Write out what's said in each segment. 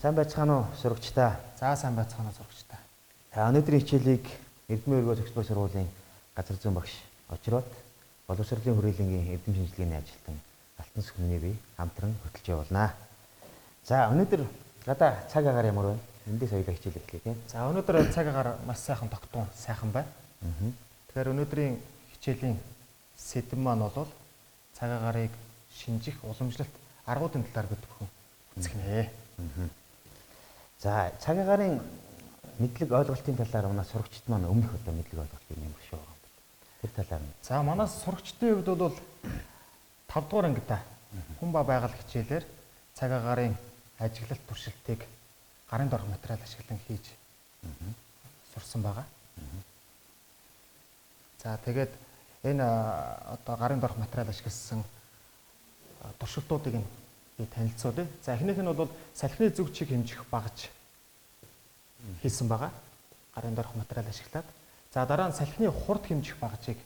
Сайн байцгаана уу сурагчдаа. За сайн байцгаана уу сурагчдаа. Өнөөдрийн хичээлийг Эрдэнэ өргөө зохицбол сургуулийн газар зүйн багш Очроод боловсролын хүрээлэнгийн эрдэм шинжилгээний ажилтан Алтан Сүхний бие хамтран хөтлж явуулнаа. За өнөөдөр гадаа цаг агаар ямар байна? Эндээс хоёулаа хичээл эхлэе тийм. За өнөөдөр цаг агаар маш сайхан тогтун сайхан байна. Тэгэхээр өнөөдрийн хичээлийн сэдэв маань бол цаг агаарыг шинжих уламжлалт аргуудын талаар бүхэн үзэхнэ. За цаг агаарын мэдлэг ойлголтын талаар манай сурагчид маань өмнөх одоо мэдлэг ойлголтыг нэмэрч байгаа юм байна. Тэр талаар нь. За манай сурагчдын хувьд бол 5 дугаар ангидаа хүн ба байгаль хичээлээр цаг агаарын ажиглалт туршилтыг гарын дорх материал ашиглан хийж сурсан байгаа. За тэгээд энэ одоо гарын дорх материал ашигласан туршилтуудыг би танилцуулъя. За эхнийх нь бол салхины зүгчийг хэмжих багаж хийсэн байгаа. Гарын дорх материал ашиглаад. За дараа нь салхины хурд хэмжих багажийг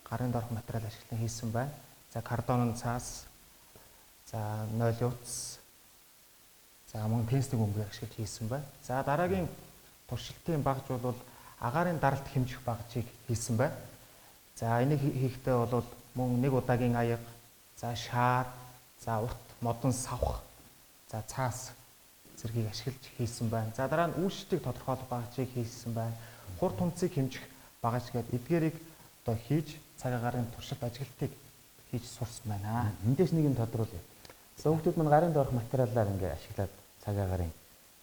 гарын дорх материал ашиглан хийсэн байна. За кардонын цаас, за 0 утас, за мөн пенсний бөмбөгийг ашиглаж хийсэн байна. За дараагийн туршилтын багаж бол агаарын даралт хэмжих багажийг хийсэн байна. За энийг хийхдээ бол мөн нэг удаагийн аяга, за шаар, за урт модон савх, за цаас зэргийг ашиглаж хийсэн байна. За дараа нь үүсчдийг тодорхойлох багажийг хийсэн байна. Хурд тунцыг хэмжих багаж гэдэг эдгээрийг одоо хийж цаг агаарын туршилт ажиглалтыг хийж сурсан байна. Эндээс нэг юм тодруулъя. Хүүхдүүд маань гарын доорх материалаар ингээ ашиглаад цаг агаарын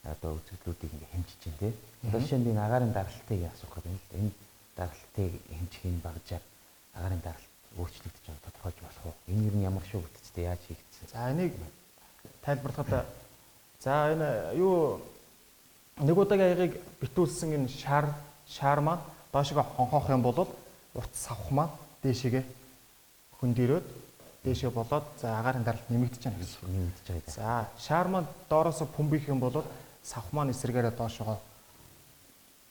одоо үзэгдлүүдийг ингээ хэмжиж байна тийм. Одоо жишээ нь би агаарын даралтыг асуух гэдэг юм л да. Энэ даралтыг хэмжих энэ багажаар агаарын даралт өөрчлөгдөж байгаа тодорхойлж болох уу? Энэ юу ямар шүү бүтцтэй яаж хийгдсэн? За энийг тайлбарлахад за энэ юу нэг удаагийн аягыг битүүлсэн энэ шаар маань доошоо хонхоох юм бол урт савх маань дээшээгээ хөндөрөөд дээшээ болоод за агаарын даралт нэмэгдэж байна гэсэн. Нэмэгдэж байгаа. За шаар маань доороос пүмбих юм бол савх маань эсрэгээрээ доошоо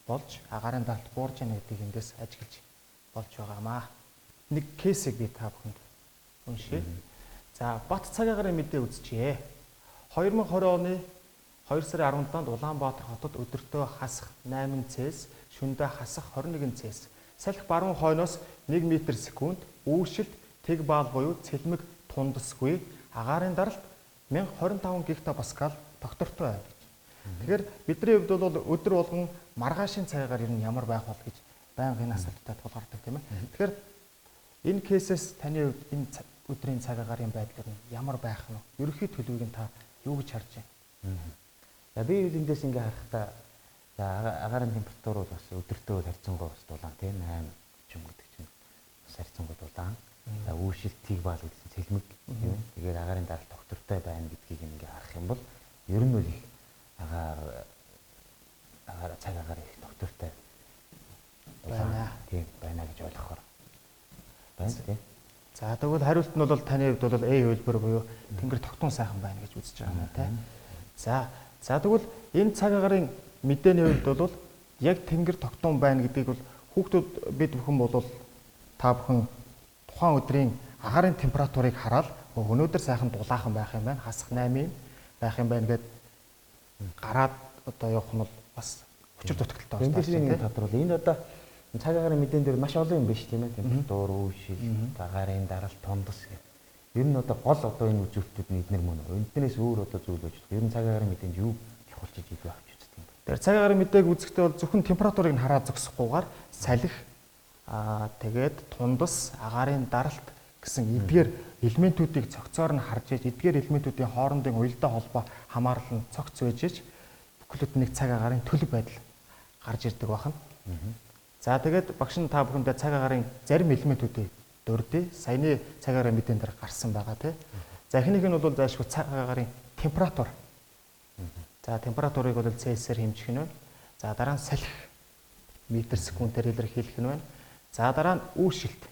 болж агаарын даралт буурж яана гэдгийг эндээс ажиглаж болж байгаамаа. Нэг кейсийг би та бүхэнд уншия. За Бат цаг агаарын мэдээ үзчихье. 2020 оны 2 сарын 17-нд Улаанбаатар хотод өдөртөө хасах 8 Цс, шөнөдөө хасах 21 Цс, салхи баруун хойноос 1 м/секунд, үүшилт тэг баал буюу цэлмэг тундасгүй, агаарын даралт 1025 гектопаскал тогтвортой байна гэж. Тэгэхээр бидний хувьд бол өдөр болгон маргаашийн цаг агаар ер нь ямар байх бол гэж байнга энэ асуултад тулгардаг тийм ээ. Тэгэхээр энэ кейсээс таны хувьд энэ өдрийн цаг агаарын байдал нь ямар байх нь вэ? Ерөнхий төлөвийг нь та юу гэж харж байна? За би эндээс ингээ харахтаа за агаарын температур бол бас өдөртөө харьцангуй бас дулаан тийм 8 гэдэг чинь бас харьцангуй дулаан. За үүшилт тийг баал гэсэн цэлмэг тийм ээ. Тэгэхээр агаарын даралт тогтвортой байна гэдгийг ингээ харах юм бол ер нь бол их агаар цаг агаар их тогтвортой байна. Тийм байна гэж ойлгохоор байна тийм. За тэгвэл хариулт нь бол таны хувьд бол A хөлбөр буюу тэнгэр тогтун сайхан байна гэж үзэж байгаа юм тийм. За тэгвэл энэ цаг агаарын мэдээний хувьд бол яг тэнгэр тогтун байна гэдгийг бол хүүхдүүд бид бүхэн бол та бүхэн тухайн өдрийн агаарын температурыг хараад өнөөдөр сайхан дулаахан байх юм байна, хасах 8 байх юм байна гэд гараад одоо явах нь бол бас хүчир дутагдaltaй байна. Эндээс нэг тодруулъя. Энэ одоо цаг агаарын мэдэн дээр маш олон юм биш тийм ээ. Температур, үүшил, агаарын даралт, тундас гэх. Ер нь одоо гол одоо энэ үзүүлэлтүүд нь эднэр мөн. Энднээс өөр одоо зүйл байж болох. Ер нь цаг агаарын мэдээнд юу чухалчиж илүү авч үздэг юм бэ? Тэр цаг агаарын мэдээг үзэхдээ бол зөвхөн температурыг нь хараад зогсохгүйгээр салхи тэгээд тундас, агаарын даралт гэсэн эдгээр элементүүдийг цогцоор нь харж иж эдгээр элементүүдийн хоорондын уялдаа холбоо хамаарлал нь цогц байж иж бүхлөд нэг цаг агаарын төлөв байдал гарч ирдэг байна. За тэгээд багш нь та бүхэндээ цаг агаарын зарим элементүүдийг дурдъя. Саяны цаг агаарын мэдэн дээр гарсан байгаа тийм. За эхнийх нь бол заашгүй цаг агаарын температур. За температурыг бол Цельсиэр хэмжих нь байна. За дараа нь салхи м/секундээр илэрхийлэх нь байна. За дараа нь үүшилт.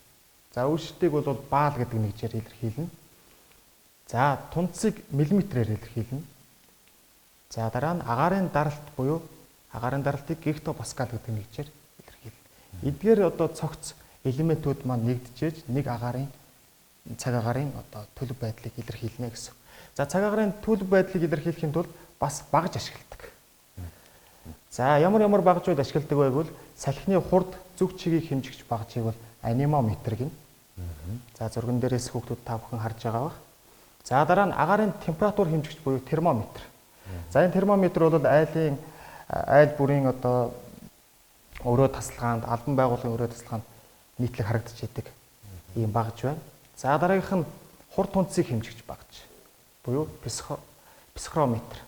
За үүшилтийг бол баал гэдэг нэгжээр илэрхийлнэ. За тунцыг миллиметрээр илэрхийлнэ. За дараа нь агаарын даралт буюу агаарын даралтыг гектопаскал гэдэг нэгжээр илэрхийлнэ. Эдгээр одоо цогц элементүүд маань нэгдэжээж нэг агаарын цаг агаарын одоо төлөв байдлыг илэрхийлнэ гэсэн. За цаг агаарын төлөв байдлыг илэрхийлэхийн тулд бас багаж ашигладаг. За ямар багажууд ашигладаг вэ гэвэл салхины хурд зүг чигийг хэмжигч багажийг бол анимометр гэнэ. За зурган дээрээс хүүхдүүд та бүхэн харж байгаа бах. За дараа нь агаарын температур хэмжигч буюу термометр. За энэ термометр бол айл бүрийн одоо өрөө тасалгаанд, албан байгууллагын өрөө тасалгаанд нийтлэг харагдаж идэг ийм багаж байна. За дараагийнх нь хурд түнцийг хэмжигч багаж буюу психрометр.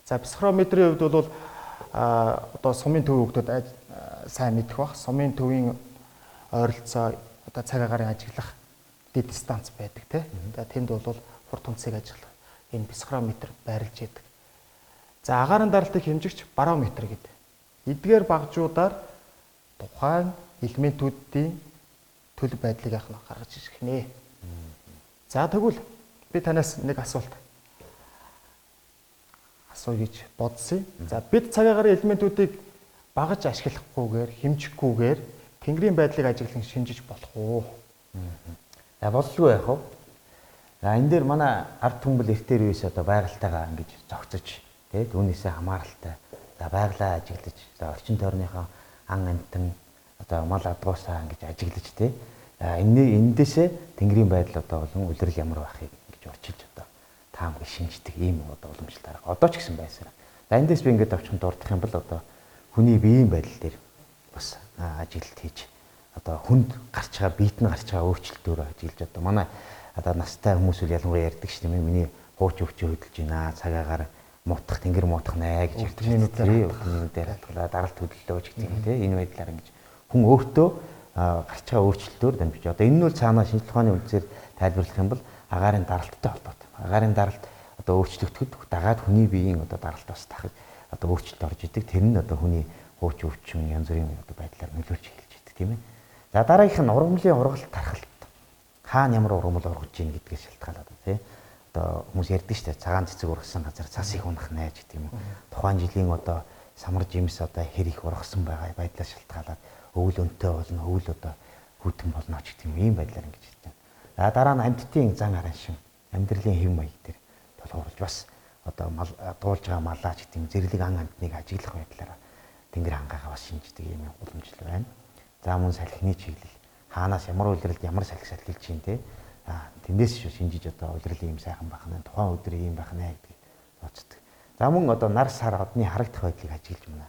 За психрометрийн хувьд бол одоо сумын төв хүүхдүүд сайн мэдэх бах. Сумын төвийн ойролцоо одоо цаг агарын ажиглах дэд дистанц байдаг тийм. Тэнд бол хурд түнцийг ажиглах энэ психрометр байрлаж идэг. За агаарын даралтыг хэмжигч барометр гэдэг. Эдгээр багажуудаар тухайн элементүүдийн төлөв байдлыг гаргаж ирэх нэ. За тэгвэл би танаас нэг асуулт асууя гэж бодсон. За бид цаг агарын элементүүдийг багаж ашиглахгүйгээр, хэмжихгүйгээр тэнгэрийн байдлыг ажиглан шинжиж болох уу? За боллоо яах вэ? За энэ дээр манай ард түмбэл эртээр үеэс одоо байгальтайгаа ингэж зогцож тий түүнээсээ хамааралтай за байгалаа ажиглаж за орчин тойрныхоо ан амтан одоо мал адгуусаа ингэж ажиглаж тий эндээсээ тэнгэрийн байдал одоо болон улирал ямар байхыг ингэж орчилж одоо таам гэж шинждэг ийм одоо уламжлалт арга одоо ч гэсэн байсаар. За эндээс би ингэж авчихсан дурдах юм бол одоо хүний биеийн байдал дээр бас ажиглалт хийж одоо хүнд гарч байгаа биед нь гарч байгаа өөрчлөлтөөр ажиглаж одоо манай одоо настай хүмүүс үл ялангуяа ярьдаг ш тийм миний хууч өвчөө хөдөлж байна цагаагаар мутах тэнгэр мутах нэ гэж ярьдаг дээр даралт хөдлөлөө ч гэдэг юм тийм энэ байдлаар ингэж хүн өөртөө гарч байгаа өөрчлөлтөөр дамжиж одоо энэ нь бол цаанаа шинжлэх ухааны үндэсээр тайлбарлах юм бол агаарын даралттай холбоотой. Агаарын даралт одоо өөрчлөгдөхөд дагаад хүний биеийн одоо даралт бас дахиж одоо өөрчлөлт орж идэг. Тэр нь одоо хүний хууч өвчин янз бүрийн одоо байдлаар нөлөөлж эхэлж идэг тийм ээ. За дараагийнх нь ургамлын ургалт тархалт. Хаана ямар ургамал ургаж ийн гэдгээс шалтгаалаад тий. Одоо хүмүүс ярьдаг шүү дээ. Цагаан цэцэг ургасан газар цас их унах нэ гэдэг юм уу. Тухайн жилийн одоо самар жимс одоо хэр их ургасан байгаа байдлаас шалтгаалаад өвөл өнтэй болно, өвөл одоо хүйтэн болно ч гэдэг юм ийм байдлаар ингэж хэлж байна. За дараа нь амьтдын зан аран шин, амьдралын хэв маяг дээр толгуурлж бас одоо мал дуулж байгаа малаа ч гэдэг юм зэрлэг ан амьтныг ажиглах байдлаар тэнгэр хангаагаа бас шинждэг ийм уламжлал байна. За мөн салхины чиглэл хаанаас ямар улиралд ямар салхи салхилж чинь те тэндээс шинжиж одоо улирлын юм сайхан байх нь тухайн өдөр ийм байх нэ гэдгийг тооцдог. За мөн одоо нар сар одны харагдах байдлыг ажиглаж байна.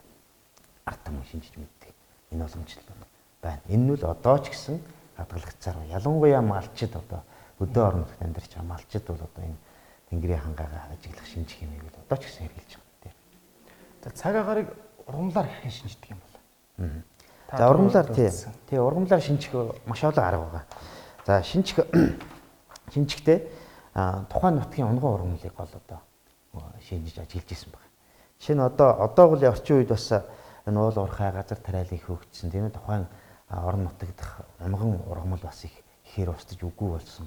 Ард түмэн шинжиж мэддэг. Энэ уламжлал байна. Энэ нь л одоо ч гэсэн хадгалагцаар ялангуяа малчид одоо өдөө орногт амьдарч байгаа малчид бол одоо энэ тэнгэрийн хангаагаа ажиглах шинжих хэмээг бол одоо ч гэсэн хэрэгжилж байгаа тийм. За цаг агарыг ургамлаар хэрхэн шинждэг юм бол? За ургамлаар тий ургамлаар шинжих маш олон арга байгаа. За шинжихдээ тухайн нутгийн унган ургамлыг бол одоо шинжиж ажиглаж исэн байна. Жишээ нь одоо бол орчин үед бас энэ уул уурхай газар тариалан их хөгжсөн тийм ээ тухайн орон нутаг дах унган ургамал бас их ихээр устж үгүй болсон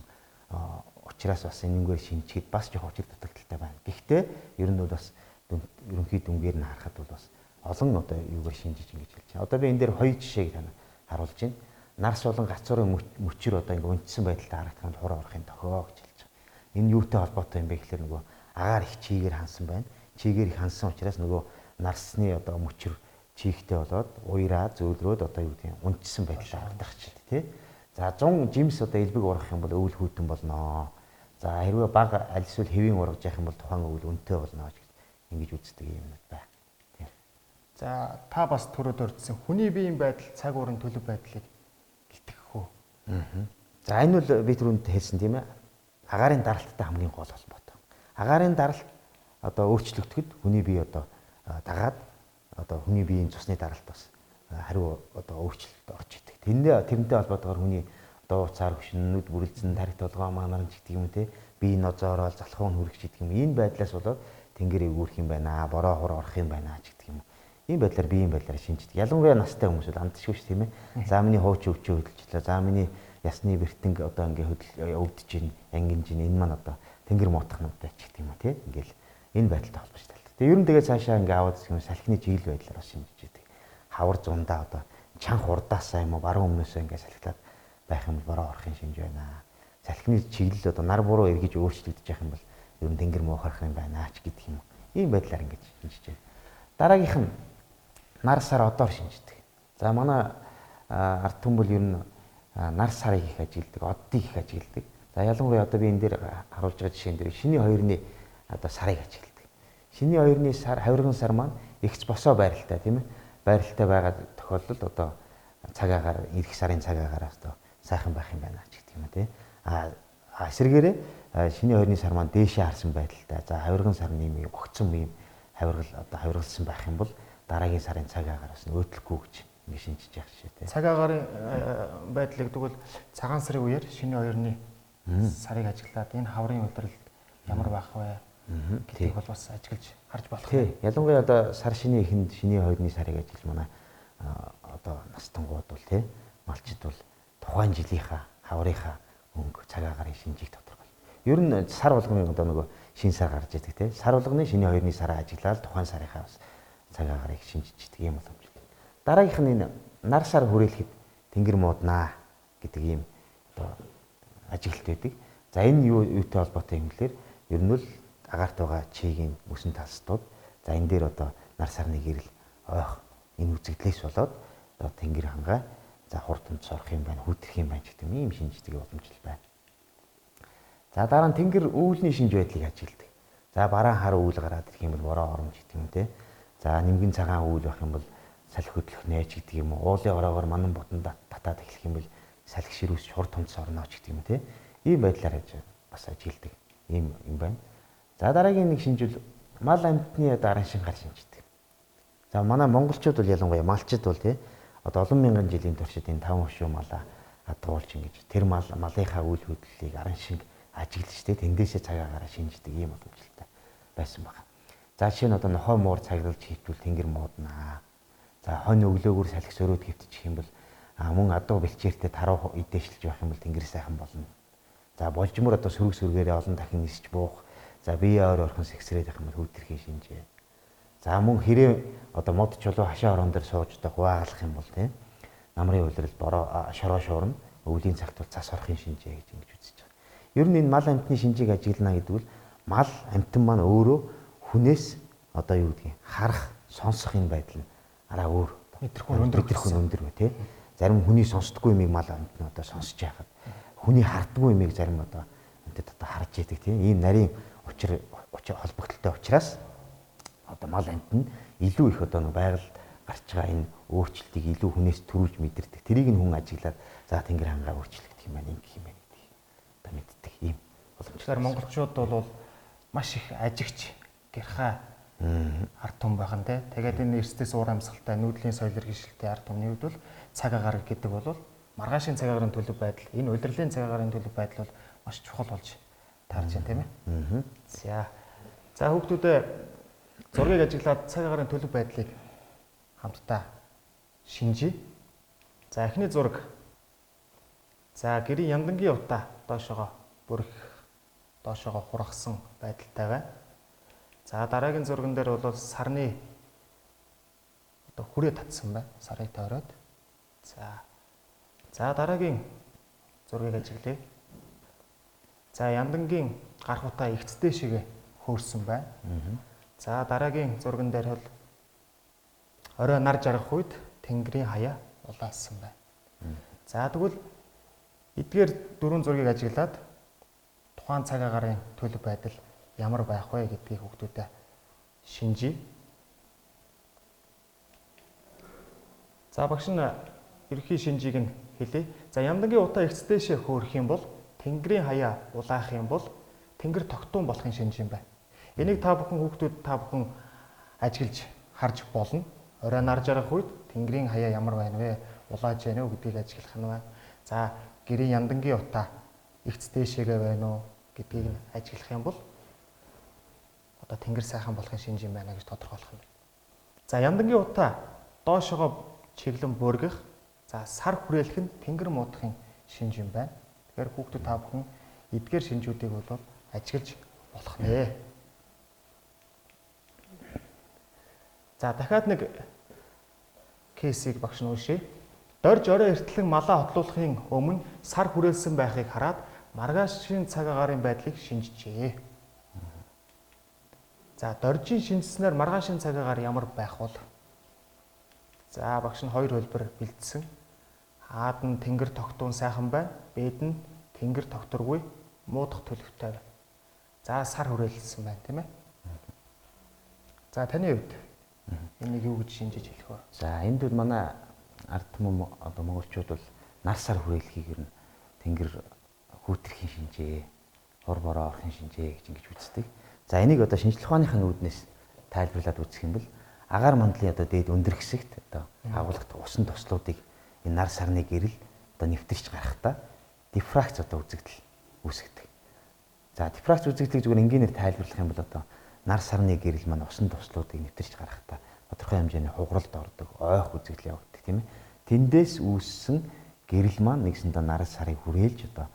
учраас бас энэгээр шинжихэд бас жоох учир дутагдaltaй байна. Гэхдээ ер нь бол бас ерөнхий дүнгээр нь харахад бол бас олон одоо юугаар шинжиж ингэж хэлж байна. Одоо би энэ дээр хоёр жишээг тань харуулж байна. Нарс болон гацуурын мөчөр одоо ингэ унтсан байдалтай харагдах нь хуруу орохын тохио гэж хэлж байгаа. Энэ юутай холбоотой юм бэ гэхээр нөгөө агаар их чигээр хансан байна. Чигээр их хансан учраас нөгөө нарсны одоо мөчөр чийгтэй болоод уяраа зөөлрөөд одоо юу гэдэг юм унтсан байдалтай харагдах ч тий. За 100 жимс одоо элбэг ургах юм бол өвөл хүйтэн болноо. За хэрвээ бага аль эсвэл хэвийн ургаж явах юм бол тухайн өвөл өнтэй болноо гэж ингэж үздэг юм байна. Тийм. За та бас түрүүд өрдсөн хүний биеийн байдал цаг уурын төлөв байдлыг итгэх үү? За энэ бол би түрүүнд хэлсэн тийм ээ. Агаарын даралттай хамгийн гол холбоотой. Агаарын даралт одоо өөрчлөгдөхөд хүний бие одоо дагаад одоо хүний биеийн цусны даралт бас хариу одоо өөрчлөлт орж идэг. Тэрнтэй холбоотойгоор хүний одоо уцаар хөшнөд бүрэлдсэн тарих толгоо манарч гэдэг юм те бие нозоорол залхуун хүрэх гэдэг юм. Энэ байдлаас болоод тэнгэрийг үүрэх юм байна. Бороо хур орох юм байна гэдэг юм. Ийм байдлаар биеийн байдлаар шинждэг. Ялангуяа настай хүмүүс бол амтшгүй ш тийм ээ. За миний хууч өвчөө хөдөлчлээ. За миний ясны бэртэнг одоо ингээ өвдөж гин ангинж гин энэ маань одоо тэнгэр муутахнуудтай ч гэдэг юм уу те. Ингээл энэ байдалтай холбоотой. Тэгээ ер нь тэгээ цаашаа ингээ аваад юм салхины чиглэл байдлаар бас шинжиж идэг. Хавар зундаа одоо чанх урдаасаа юм уу баруун өмнөөсөө ингээ салхилаад байх юм бол бороо орохын шинж байна. Салхины чиглэл одоо нар буруу эргэж өөрчлөгдөж явах юм бол ер нь тэнгэр муухарах юм байна ч гэдэг юм. Ийм байдлаар ингэж шинжиж байна. Дараагийнх нь нар сар одоор шинждэг. За манай ард түмбэл ер нь нар сарыг их ажигладаг, оддыг их ажигладаг. За ялангуяа одоо би энэ дээр харуулж байгаа жишээн дээр шиний 2-ны одоо сарыг ажигладаг. Шиний 2-ны сар, хавирган сар маань ихц босоо байралтай тийм ээ. Байралтай байгаа тохиолдолд одоо цагаагаар ирэх сарын цагаагаар одоо сайхан байх юм байна ч гэх юм тий. Эсвэргээрээ шиний 2-ны сар маань дээшээ харсан байдалтай. За хавирган сар нэм огцсон юм хавиргалсан байх юм бол дараагийн сарын цагаагаар бас нөөтлөхгүй гэж ингэ шинжиж явах шээ тий. Цаг агаарын байдлыг тэгвэл цагаан сарын үеэр шиний 2-ны сарыг ажиглаад энэ хаврын удирдалд ямар байх вэ гэдгийг бол бас ажиглаж харж болох юм. Тий. Ялангуяа одоо сар шиний эхэнд шиний 2-ны сарыг ажиглаж манай одоо настангууд бол тий малчид бол тухайн жилийнхаа хаврынхаа өнгө цаг агарын шинжийг тодорхойлно. Ер нь сар болгоны одоо нөгөө шинэ сар гарч идэг тий. Сар болгоны шиний 2-ны сараа ажиглаад тухайн сарынхаа бас цаг агарыг шинжиждэг юм боломжтой. Дараагийнх нь энэ нар сар хүрээлэхэд тэнгэр мууднаа гэдэг ийм одоо ажиглалт байдаг. За энэ юутай холбоотой юм бэлэр ер нь л агаарт байгаа чигийн мөсөн талстууд за энэ дээр одоо нар сарны гэрэл ойх энэ үзэгдлээс болоод одоо тэнгэр хангаа за хурд тунд сорох юм байна, хүүтрэх юм байна гэдэг ийм шинждэг боломжтой байна. За дараа нь тэнгэр үүлний шинж байдлыг ажигладаг. За бараан хар үүл гараад ирэх юм бол бороо оромж гэдэг юм те. За нэмгэн цагаан үүл байх юм бол салхи хөдлөх нээж гэдэг юм уу. Уулын ороогоор манан бодонд татаад эхлэх юм бол салхи ширүүс хурд тунд сорно ч гэдэг юм те. Ийм байдлаар бас ажигладаг ийм юм байна. За дараагийн нэг шинжил мал амьтны одоо аран шингаар шинждэг. За манай монголчууд бол ялангуяа малчид бол тий одоо олон мянган жилийн туршид энэ 5 хөшөө малаа хадгуулж ингэж тэр малынхаа үйл хөдлөлийг аран шинг ажиглаж тий тэндээсээ цагаагаараа шинждэг ийм боломжтой байсан байна. За жишээ нь одоо нохой муур цаглуулж хийвчүүл тэнгэр мууднаа. За хонь өглөөгөр салхи сөрөөд хэвтчих юм бол мөн адуу бэлчээртэй таруу идээшлж байх юм бол тэнгэр сайхан болно. За болжмор одоо сөрөг сөргээрээ олон дахин нисч буух. За бие ойр орхон сэгсрээд байх юм бол хүүтрхийн шинжээ. За мөн хэрэг одоо мод чулуу хашаа орон дээр сууж одоо хуваагалах юм бол тийм намрын улирал бороо шороо шуурна өвлийн цагт бол цас орохын шинжээ гэж ингэж үзэж байгаа. Ер нь энэ мал амьтны шинжийг ажиглана гэдэг бол мал амьтан маань өөрөө хүнээс одоо юу гэдгийг харах, сонсох энэ байдал нь араа өөр. Мэдрэхүүн өндөр бай тээ. Зарим хүний сонсдоггүй юмыг мал амьтан одоо сонсож яхад хүний харддаггүй юмыг зарим одоо амьтад одоо харж яадаг тийм ийм нарийн учир холбогдолтой учраас одоо мал амьтан илүү их одоо нэг байгаль гарч байгаа энэ өөрчлөлтийг илүү хүнээс төрүүлж мэдэрдэг. Тэрийг нь хүн ажиглаад за тэнгэр хангаа өөрчлөгдөх юм байна, ингэх юм байна гэдгийг одоо мэддэг ийм боломжтой. Монголчууд бол маш их ажигч гэрхаа ард түмэн байгаа нь тэгээд энэ эрсдэс уур амьсгалтай нүүдлийн соёл иргэншилтийн ард түмний хувьд бол цаг агаар гэдэг бол маргаашийн цаг агаарын төлөв байдал энэ удирдлын цаг агаарын төлөв байдал бол маш чухал болж таарч байна тийм ээ. За хүүхдүүдээ зургийг ажиглаад цаг агаарын төлөв байдлыг хамтдаа шинжий. За эхний зураг. За гэрийн яндангийн утаа доошоогоо бүрэх доошоогоо хургасан байдалтай байна. За дараагийн зурган дээр бол сарны одоо хүрээ татсан байна. Сарыг тойроод. За дараагийн зургийг ажиглая. За яндангийн гарах утаа эгцтэй шигэ хөөрсөн байна. За дараагийн зурган дээр бол орой нар жаргах үед тэнгэрийн хаяа улаасан байна. За тэгвэл эдгээр дөрвөн зургийг ажиглаад тухайн цаг агаарын төлөв байдал ямар байх вэ гэдгийг хүүхдүүдэд шинжий. За багш нь ерөнхий шинжийг нь хэлье. За яндангийн утаа эгцдээшээ хөөрөх юм бол тэнгэрийн хаяа улаах юм бол тэнгэр тогтун болохын шинж юм байна. Энийг та бүхэн хүүхдүүд та бүхэн ажиглаж харж болно. Орой нар жаргах үед тэнгэрийн хаяа ямар байна вэ? Улааж байна уу гэдгийг ажиглах нь байна. За гэрийн яндангийн утаа эгцдээшээгээ байна уу гэдгийг нь ажиглах юм бол одоо тэнгэр сайхан болохын шинж юм байна гэж тодорхойлох юм. За яндангийн утаа доошогоо чиглэн бүргэх, за сар хүрээлэх нь тэнгэр муудахын шинж юм байна. Тэгэхээр хүүхдүүд та бүхэн эдгээр шинжүүдийг бол ажиглаж болох нэ. За дахиад нэг кейсийг багш нь уншия. Дорж орой эртлэн малаа хотлуулахын өмнө сар хүрээлсэн байхыг хараад маргаашийн цаг агаарын байдлыг шинжжээ. За доржийн шинжилснээр маргаашийн цаг агаар ямар байх бол? За багш нь хоёр хөлбөр бэлдсэн. Аад нь тэнгэр тогтун сайхан байна. Бэд нь тэнгэр тогтургүй муудах төлөвтэй байна. За сар хүрээлсэн байна тийм ээ. За таны хувьд энийг юу гэж шинжиж хэлэх вэ? За энд бол манай ард түмэн одоо монголчууд бол нар сар хүрээлхийг ер нь тэнгэр хүүтрхийн шинжээ, хор бороо орохын шинжээ гэж ингэж үздэг. За энийг одоо шинжлэх ухааныхын үүднээс тайлбарлаад үзэх юм бол агаар мандлын одоо дээд өндөр хэсэгт одоо агуулгад усан тослуудыг энэ нар сарны гэрэл одоо нэвтэрч гарахдаа дифракц одоо үзэгдэл үүсгдэг. За дифракц үзэгдлийг зүгээр энгийнээр тайлбарлах юм бол одоо нар сарны гэрэл маань усан тослуудыг нэвтэрч гарахдаа тодорхой хэмжээний хугаралд ордог, ойх үзэгдэл явагддаг тийм ээ. Тэндээс үүссэн гэрэл маань нэгсэндээ нар сарыг хүрээлж одоо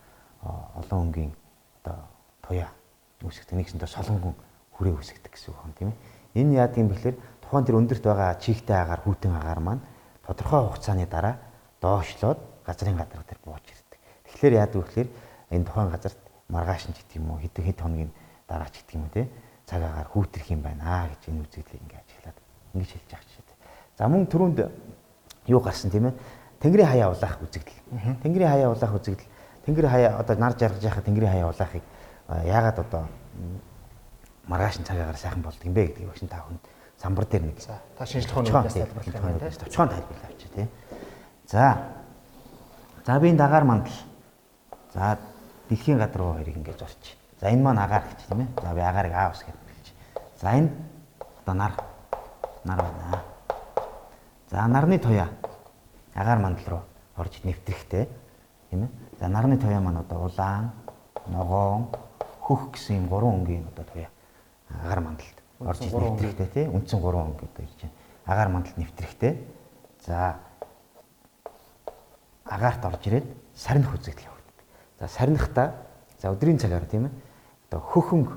олон өнгийн одоо туяа үүсгдэг, нэгсэндээ солонгон хүрээ үүсгдэг гэсэн үг юм тийм ээ. Энэ яадаг юм бэхлээр тухайн тэр өндөрт байгаа чигтэй агаар, хүйтэн агаар маань тодорхой хугацааны дараа доошлоод газрын гадар дээр бууж ирдэг. Тэгэхээр яадаг вэ гэхээр энэ тухайн газарт маргааш нь гэдэг юм уу, хэд хоногийн дараа ч гэдэг юм уу те цаг агаар хүүтрэх юм байна гэж энэ үзэгдлийг ингээд ажиглаад ингэж хэлж байгаа ч. За мөн түрүүнд юу гарсан тийм ээ? Тэнгэрийн хаяа улаах үзэгдэл. Тэнгэрийн хаяа улаах үзэгдэл. Тэнгэрийн хаяа одоо нар жаргаж яхад тэнгэрийн хаяа улаахыг яагаад одоо маргааш цаг агаар сайхан болдог юм бэ гэдгийг багш та хүнд самбар дээр нэг та шинжлэх ухааны тайлбарлах юм байна тийм. Товчхон тайлбарлаа авчи тийм. За би энэ агаар мандал. За дэлхийн гадар руу хоёрыг ингэж орчих. За энэ маань агаар гэж тийм ээ. За би агаарыг А ус гэж хэлж. За энэ одоо нар байна. За нарны туяа агаар мандал руу орж нэвтрэхтэй тийм ээ. За нарны туяа маань одоо улаан, ногоон, хөх гэсэн юм гурван өнгийн одоо туяа агаар мандалд орж нэвтрэхтэй тийм. Үндсэн гурван өнг одоо хэлж байна. Агаар мандалд нэвтрэхтэй. За агаарт орж ирээд сарних үзэгдэл явагддаг. За сарнихтаа за өдрийн цагаар тийм ээ. Одоо хөхөнг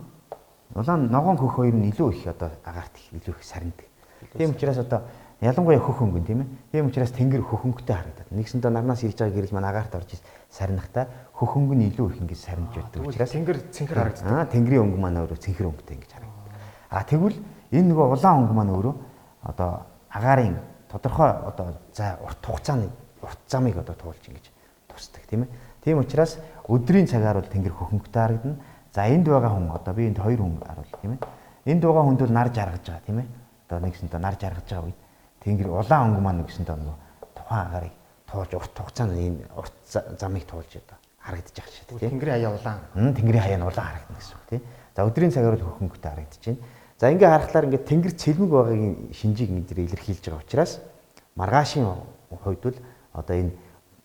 улаан ногоон хөх хоёр нь илүү их одоо агаарт илүү их сарндаг. Тийм учраас одоо ялангуяа хөхөнгөн тийм ээ. Тийм учраас тэнгэр хөхөнгөтэй харагдаад. Нэгсэндээ нарнаас ирж байгаа гэрэл маань агаарт орж сарнихтаа хөхөнгө нь илүү их ингэж сарнж байдаг учраас тэнгэр цэнхэр харагддаг. Тэнгэрийн өнгө маань өөрөө цэнхэр өнгөтэй ингэж харагддаг. Тэгвэл энэ нөгөө улаан өнгө маань өөрөө одоо агаарын тодорхой одоо за урт хугацааны урт замыг одоо туулж ингэж тусдаг тийм ээ. Тийм учраас өдрийн цагаар бол тэнгэр хөхөнгөтэй харагдана. За энд байгаа хүн одоо би энд хоёр хүн харуул тийм ээ. Энд байгаа хүнд бол нар жаргаж байгаа тийм ээ. Одоо нэгсэндээ нар жаргаж байгаа үед тэнгэр улаан өнгө маань нэгсэндээ нөгөө тухайн агарыг туулж урт хугацааны энэ урт замыг туулж одоо харагдаж байгаа шүү дээ. Тэнгэрийн хаяа улаан. Тэнгэрийн хаяа нь улаан харагдана гэсэн үг тийм. За өдрийн цагаар бол хөхөнгөтэй харагдаж байна. За ингээ харахаар ингээ тэнгэр цэлмэг байгаагийн шинжийг ингээ илэрхийлж байгаа учраас маргаашийн хувьд бол одоо энэ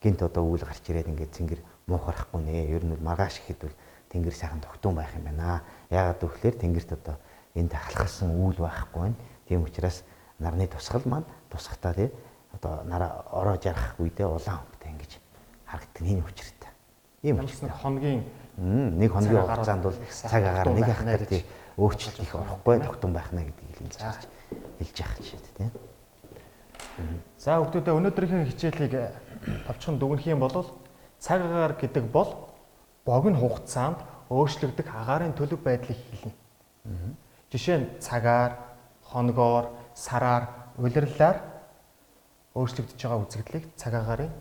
гинт одоо үйл гарч ирээд ингээ цэнгэр муухарахгүй нэ. Ер нь бол маргааш ихэд бол тэнгэр сайхан тогтун байх юм байна. Яагаад гэвэл тэнгэрт одоо энд халахсан үйл байхгүй байна. Тийм учраас нарны тусгал маань тусахтаа тий одоо нараа ороо жарах үедээ улаан өнгөтэй ингэж харагддаг энэ учиртай. Ийм учиртай. Хоногийн нэг хоногийн хугацаанд бол цаг агаар нэг ахтай тий өөрчлөлт их орохгүй тогтун байх нэ гэдгийг хэлж яах гэж тий. За хүүхдүүдээ өнөөдрийнхээ хичээлийг товчхон дүгнэх юм бол цаг агаар гэдэг бол богино хугацаанд өөрчлөгдөх агаарын төлөв байдлыг хэлнэ. Жишээ нь цагаар, хоногоор, сараар, улирлаар өөрчлөгдөж байгаа үзэгдлийг цаг агаарын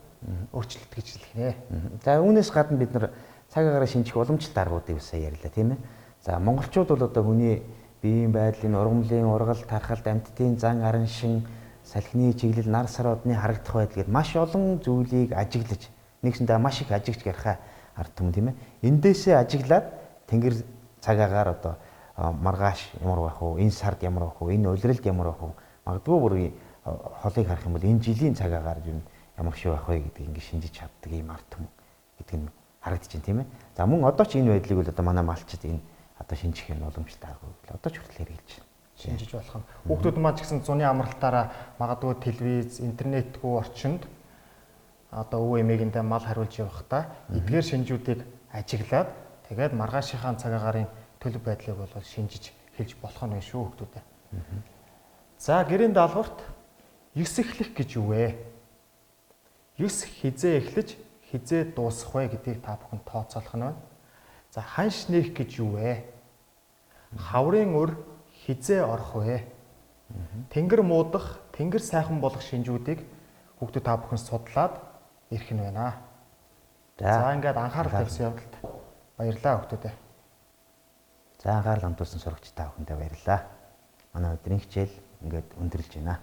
өөрчлөлт гэж хэлнэ. За үүнээс гадна бид нар цаг агаараа шинжих уламжлалт аргуудыг сая ярьлаа тийм ээ. За монголчууд бол одоо хүний биеийн байдлын, ургамлын, ургал, тархалт, амьтдын зан арын шин, салхины чиглэл, нар сар одны харагдах байдал гээд маш олон зүйлийг ажиглаж нэгсэндээ маш их ажигч ярихаа ард түмэн тийм ээ. Эндээсээ ажиглаад тэнгэр цаг агаар одоо маргааш ямар байх вэ? Энэ сард ямар байх вэ? Энэ улиралд ямар байх вэ? Магадгүй бүр холыг харах юм бол энэ жилийн цаг агаар юу ямар шиг байх вэ гэдгийг ингэ шинжиж чаддаг юм ард түмэн гэдэг нь харагдаж байна тийм ээ. За мөн одоо ч энэ байдлыг бол одоо манай малчид энэ одоо шинжих юм уламжлалт арга бол одоо ч хүртэл хэрэгжилж байна. Шинжиж болох нь. Хүүхдүүд маань ч гэсэн зуны амралтаараа магадгүй телевиз, интернетгүй орчинд одоо өвөө эмээгэндээ мал хариулж явахдаа эдгээр шинжүүдийг ажиглаад тэгээд маргаашийнхаа цаг агаарын төлөв байдлыг бол шинжиж хэлж болох нь шүү хүүхдүүдээ. За гэрийн даалгаварт ёс эхлэх гэж юу вэ? Ёс хизээ эхлэж хизээ дуусах вэ гэдгийг та бүхэн тооцоолох нь байна. За ханш нээх гэж юу вэ? Хаврын өр хизээ орох вэ? Тэнгэр муудах, тэнгэр сайхан болох шинжүүдийг хүүхдүүд та бүхэн судлаад ирэх нь байна. За ингээд анхаарал тавьсан явдалд баярлалаа хүүхдүүдээ. За анхаарал хандуулсан сурагч та бүхэндээ баярлалаа. Манай өдрийн хичээл ингээд өндөрлж байна.